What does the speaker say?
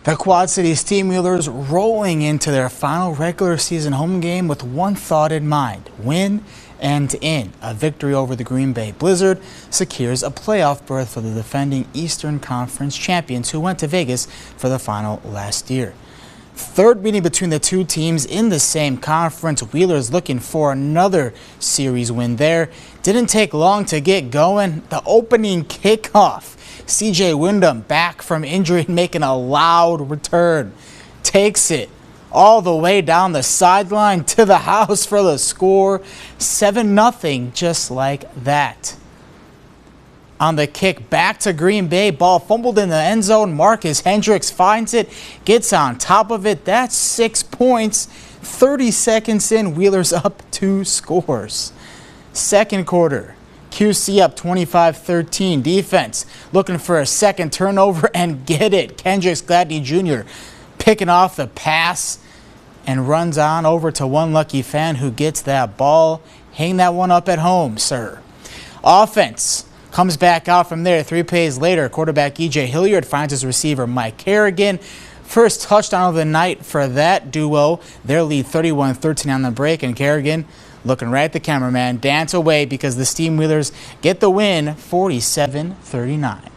The Quad City Steamwheelers rolling into their final regular season home game with one thought in mind: win and in. A victory over the Green Bay Blizzard secures a playoff berth for the defending Eastern Conference champions who went to Vegas for the final last year. Third meeting between the two teams in the same conference. Wheelers looking for another series win there. Didn't take long to get going. The opening kickoff. CJ Wyndham back from injury and making a loud return. Takes it all the way down the sideline to the house for the score. 7-0, just like that. On the kick back to Green Bay, ball fumbled in the end zone. Marcus Hendricks finds it, gets on top of it. That's 6 points. 30 seconds in, Wheelers up 2 scores. Second quarter, QC up 25-13. Defense looking for a second turnover and get it. Kendricks Gladney Jr. picking off the pass and runs on over to one lucky fan who gets that ball. Hang that one up at home, sir. Offense comes back out from there. 3 plays later, quarterback E.J. Hilliard finds his receiver Mike Kerrigan. First touchdown of the night for that duo. Their lead 31-13 on the break, and Kerrigan looking right at the cameraman, dance away because the Steamwheelers get the win 47-39.